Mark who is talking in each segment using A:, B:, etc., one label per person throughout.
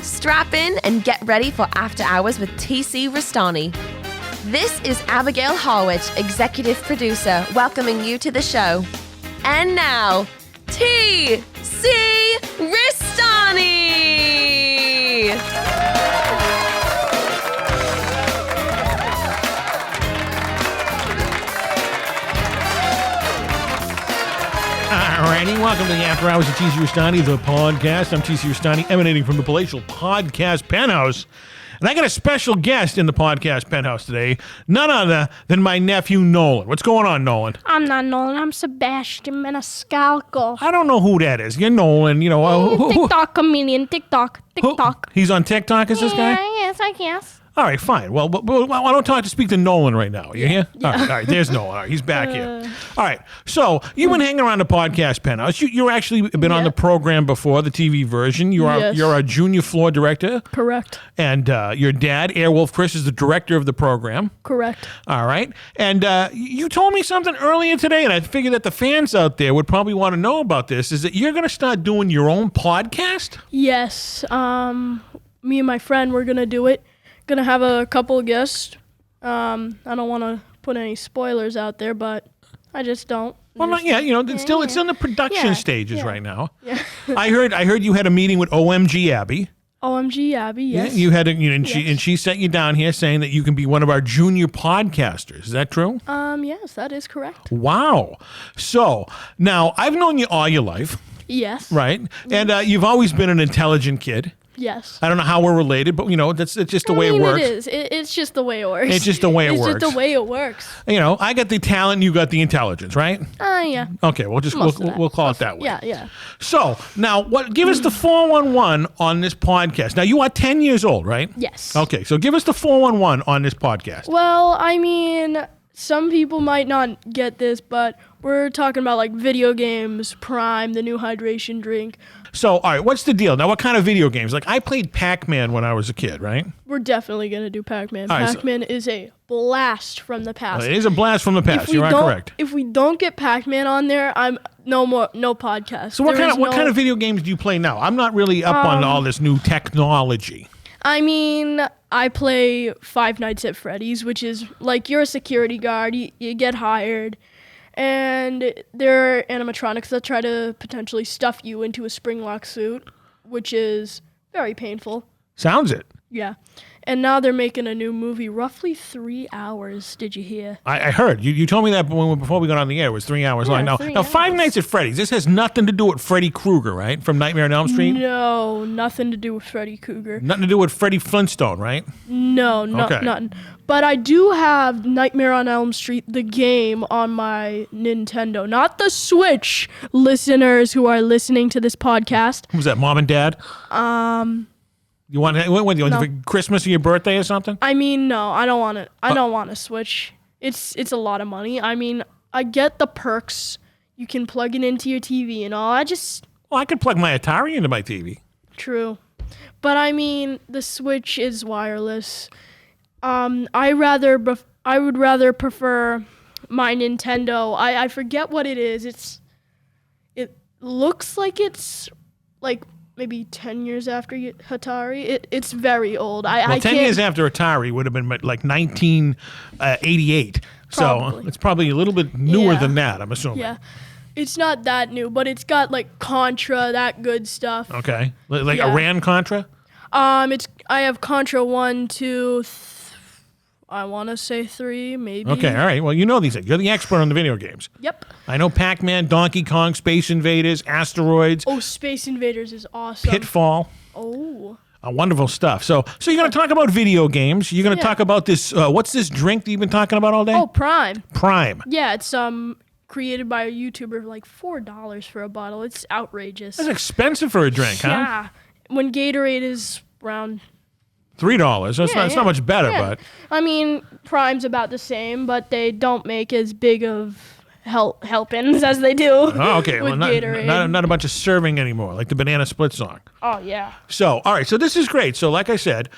A: strap in and get ready for After Hours with TC Restani. This is Abigail Harwich, executive producer, welcoming you to the show. And now, TC Restani!
B: Alrighty, welcome to the After Hours of TC Restani, the podcast. I'm TC Restani, emanating from the palatial podcast penthouse. And I got a special guest in the podcast penthouse today, none other than my nephew Nolan. What's going on, Nolan?
C: I'm not Nolan, I'm Sebastian Maniscalco.
B: I don't know who that is. You're Nolan, you know.
C: TikTok comedian, TikTok.
B: He's on TikTok, is this guy?
C: Yes, I guess.
B: All right, fine. Well, I don't talk to speak to Nolan right now. You hear? Yeah. All right, there's Nolan. All right, he's back here. All right, so you've been hanging around the podcast penthouse. You actually been on the program before, the TV version. You're a junior floor director.
C: Correct.
B: And your dad, Airwolf Chris, is the director of the program.
C: Correct.
B: All right. And you told me something earlier today, and I figured that the fans out there would probably want to know about this, is that you're going to start doing your own podcast?
C: Yes. Me and my friend, we're going to do it. Gonna have a couple of guests. I don't want to put any spoilers out there, but I just don't.
B: Well, it's in the production stages right now.
C: Yeah.
B: I heard you had a meeting with OMG Abby.
C: OMG Abby, yes.
B: Yeah, you had she sent you down here saying that you can be one of our junior podcasters. Is that true?
C: Yes, that is correct.
B: Wow. So now I've known you all your life.
C: Yes.
B: Right, and you've always been an intelligent kid.
C: Yes.
B: I don't know how we're related, but it's just the way it works.
C: It is. It's just the way it works.
B: It's just the way it works.
C: It's just the way it works.
B: I got the talent, you got the intelligence, right?
C: Yeah.
B: Okay, we'll call it that way.
C: Yeah.
B: So now, give us the 411 on this podcast. Now you are 10 years old, right?
C: Yes.
B: Okay, so give us the 411 on this podcast.
C: Well, I mean, some people might not get this, but we're talking about like video games, Prime, the new hydration drink.
B: So, all right, what's the deal? Now, what kind of video games? Like, I played Pac-Man when I was a kid, right?
C: We're definitely going to do Pac-Man.
B: All right,
C: Pac-Man is a blast from the past.
B: It is a blast from the past. You are correct.
C: If we don't get Pac-Man on there, I'm no podcast.
B: So what kind of video games do you play now? I'm not really up on all this new technology.
C: I mean, I play Five Nights at Freddy's, which is like you're a security guard. You get hired. And there are animatronics that try to potentially stuff you into a spring lock suit, which is very painful.
B: Sounds it.
C: Yeah. And now they're making a new movie, roughly 3 hours. Did you hear?
B: I heard. You told me that before we got on the air. It was 3 hours long. Now, Five Nights at Freddy's, this has nothing to do with Freddy Krueger, right? From Nightmare on Elm Street?
C: No, nothing to do with Freddy Krueger.
B: Nothing to do with Freddy Flintstone, right?
C: No, nothing. But I do have Nightmare on Elm Street, the game, on my Nintendo. Not the Switch, listeners who are listening to this podcast.
B: Who's that, Mom and Dad? You want for Christmas or your birthday or something?
C: I mean, no, I don't want it. I don't want a Switch. It's a lot of money. I mean, I get the perks. You can plug it into your TV and all.
B: I could plug my Atari into my TV.
C: True. But I mean, the Switch is wireless. I would rather prefer my Nintendo. I forget what it is. It looks like it's like maybe 10 years after Atari. It's very old.
B: 10 years after Atari would have been like 1988.
C: Probably.
B: So it's probably a little bit newer than that, I'm assuming.
C: Yeah. It's not that new, but it's got like Contra, that good stuff.
B: Okay. Like Iran Contra?
C: I have Contra 1, 2, I want to say 3, maybe.
B: Okay, all right. Well, you know these things. You're the expert on the video games.
C: Yep.
B: I know Pac-Man, Donkey Kong, Space Invaders, Asteroids.
C: Oh, Space Invaders is awesome.
B: Pitfall.
C: Oh.
B: Wonderful stuff. So you're going to talk about video games. You're going to talk about this, what's this drink that you've been talking about all day?
C: Oh, Prime.
B: Prime.
C: Yeah, it's created by a YouTuber for like $4 for a bottle. It's outrageous.
B: That's expensive for a drink, huh?
C: Yeah. When Gatorade is around
B: $3. It's not much better, but
C: I mean, Prime's about the same, but they don't make as big of helpings as they do.
B: Oh, okay.
C: With Gatorade.
B: Not a bunch of serving anymore, like the Banana Split song.
C: Oh yeah.
B: So, all right. So this is great. So, like I said,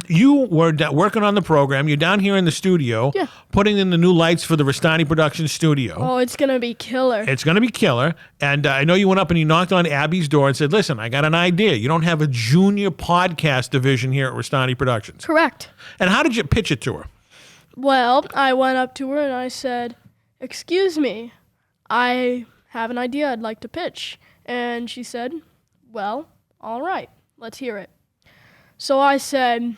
B: you were working on the program. You're down here in the studio, putting in the new lights for the Restani production studio.
C: Oh, it's going to be killer.
B: It's going to be killer. And I know you went up and you knocked on Abby's door and said, listen, I got an idea. You don't have a junior podcast division here at Restani Productions.
C: Correct.
B: And how did you pitch it to her?
C: Well, I went up to her and I said, excuse me, I have an idea I'd like to pitch. And she said, well, all right, let's hear it. So I said,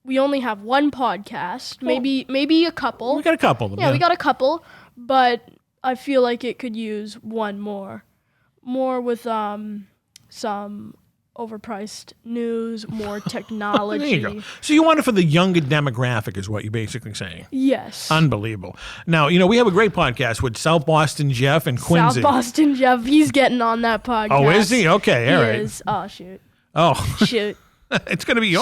C: we only have one podcast, maybe a couple.
B: We got a couple of them.
C: Yeah, we got a couple, but I feel like it could use one more. More with some overpriced news, more technology.
B: There you go. So you want it for the younger demographic is what you're basically saying.
C: Yes.
B: Unbelievable. Now, we have a great podcast with South Boston Jeff and Quincy.
C: South Boston Jeff, he's getting on that podcast.
B: Oh, is he? Okay, all right.
C: He is. Oh, shoot.
B: Oh.
C: Shoot.
B: It's going to be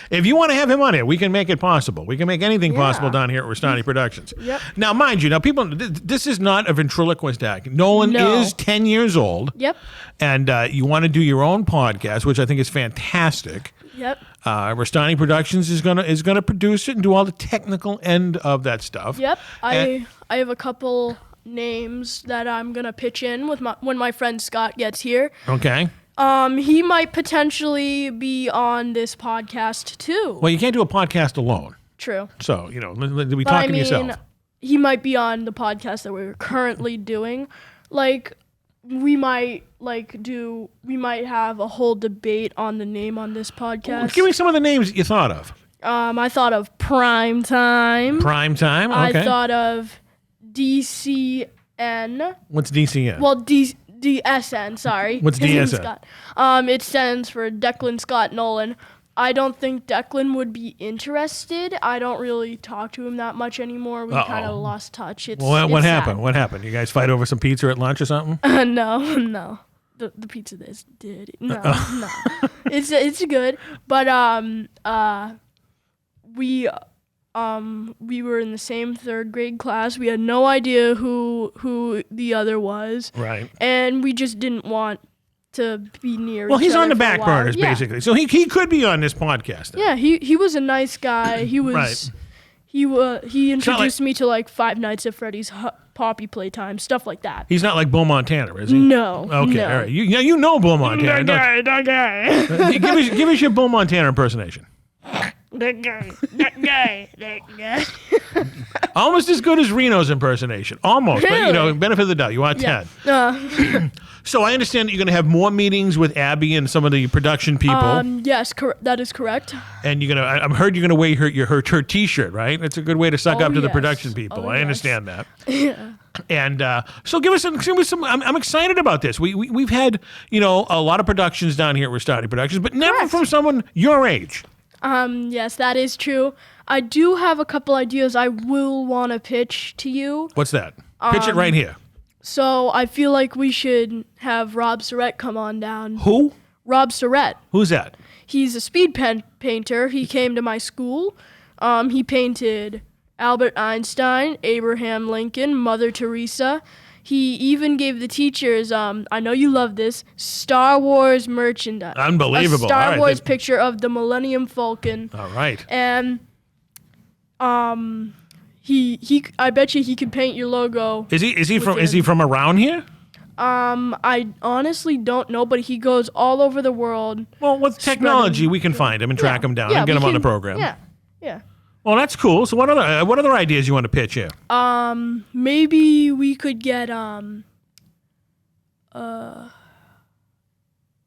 B: if you want to have him on here, we can make it possible. We can make anything possible down here at Restani Productions.
C: Yep.
B: Now, mind you, people, this is not a ventriloquist act. Nolan is 10 years old.
C: Yep.
B: And you want to do your own podcast, which I think is fantastic.
C: Yep.
B: Restani Productions is gonna produce it and do all the technical end of that stuff.
C: Yep. I have a couple names that I'm gonna pitch in with when my friend Scott gets here.
B: Okay.
C: He might potentially be on this podcast too.
B: Well, you can't do a podcast alone.
C: True.
B: So, be talking to yourself.
C: He might be on the podcast that we're currently doing. Like, we might have a whole debate on the name on this podcast.
B: Give me some of the names that you thought of.
C: I thought of Prime Time.
B: Prime Time, okay.
C: I thought of DCN.
B: What's DCN?
C: Well, DSN, sorry.
B: What's
C: His name's
B: DSN?
C: Scott. It stands for Declan Scott Nolan. I don't think Declan would be interested. I don't really talk to him that much anymore. We kind of lost touch.
B: What happened? What happened? You guys fight over some pizza at lunch or something?
C: No. The pizza did. No. It's good. But we were in the same third grade class. We had no idea who the other was.
B: Right.
C: And we just didn't want to be near
B: Well,
C: each
B: he's
C: other
B: on the
C: for a
B: back
C: while.
B: burners, basically. So he could be on this podcast. Then.
C: Yeah, he was a nice guy. He was
B: Right.
C: he introduced me to like Five Nights at Freddy's Poppy Playtime, stuff like that.
B: He's not like Bill Montana, is he?
C: No.
B: Okay,
C: no.
B: all right. You know Bill Montana.
C: That guy.
B: give us your Bill Montana impersonation.
C: That guy.
B: Almost as good as Reno's impersonation. Almost.
C: Really?
B: But, benefit of the doubt. You are 10. So I understand that you're going to have more meetings with Abby and some of the production people.
C: Yes, that is correct.
B: And I heard you're going to wear her T-shirt, right? It's a good way to suck up to the
C: yes.
B: production people.
C: Oh,
B: I understand that.
C: Yeah.
B: And so give us some. I'm excited about this. We've had a lot of productions down here at Restani Productions, but never
C: Correct.
B: from someone your age.
C: Yes, that is true. I do have a couple ideas I will want to pitch to you.
B: What's that? Pitch it right here.
C: So I feel like we should have Rob Surrett come on down.
B: Who?
C: Rob Surrett.
B: Who's that?
C: He's a speed painter. He came to my school. He painted Albert Einstein, Abraham Lincoln, Mother Teresa. He even gave the teachers, I know you love this, Star Wars merchandise.
B: Unbelievable.
C: A Star
B: All right,
C: Wars picture of the Millennium Falcon.
B: All right.
C: And I bet you he could paint your logo.
B: Is he from around here?
C: I honestly don't know, but he goes all over the world.
B: Well, with technology, we can find him and track him down and get him on the program.
C: Yeah.
B: Well, that's cool. So what other ideas you want to pitch here?
C: Maybe we could get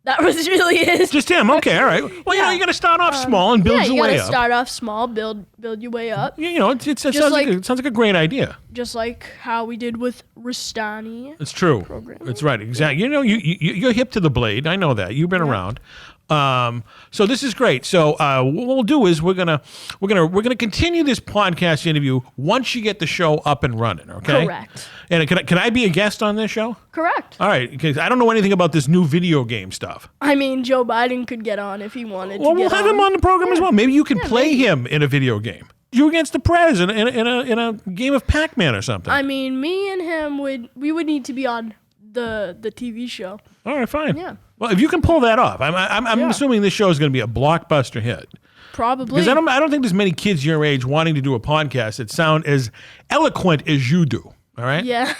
C: that was really it.
B: Just him. Okay. All right. Well, you got to start off small and build your way up.
C: You got to start off small, build your way up.
B: It sounds like a great idea.
C: Just like how we did with Restani.
B: It's true.
C: Programming.
B: That's right. Exactly. You're hip to the blade. I know that. You've been around. So this is great. So what we'll do is we're gonna continue this podcast interview once you get the show up and running. Okay.
C: Correct.
B: And can I be a guest on this show?
C: Correct.
B: All right. Because I don't know anything about this new video game stuff.
C: I mean, Joe Biden could get on if he wanted to.
B: Well, we'll have him on the program as well. Maybe you can play him in a video game. You against the Prez in a game of Pac-Man or something.
C: I mean, me and him would need to be on the TV show.
B: All right, fine.
C: Yeah.
B: Well, if you can pull that off, I'm
C: Yeah.
B: assuming this show is going to be a blockbuster hit.
C: Probably.
B: Because I don't think there's many kids your age wanting to do a podcast that sound as eloquent as you do. All right.
C: Yeah.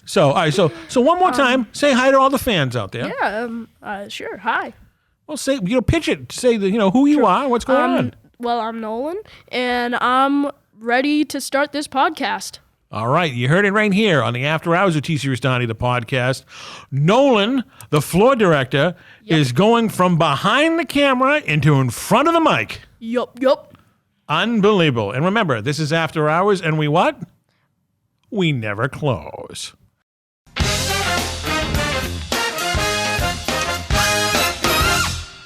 B: So all right. So one more time, say hi to all the fans out there.
C: Yeah. Sure. Hi.
B: Well, say pitch it. Say who you are, what's going on.
C: Well, I'm Nolan, and I'm ready to start this podcast.
B: All right, you heard it right here on the After Hours of TC Restani, the podcast. Nolan, the floor director, is going from behind the camera into in front of the mic.
C: Yup.
B: Unbelievable. And remember, this is After Hours, and we what? We never close.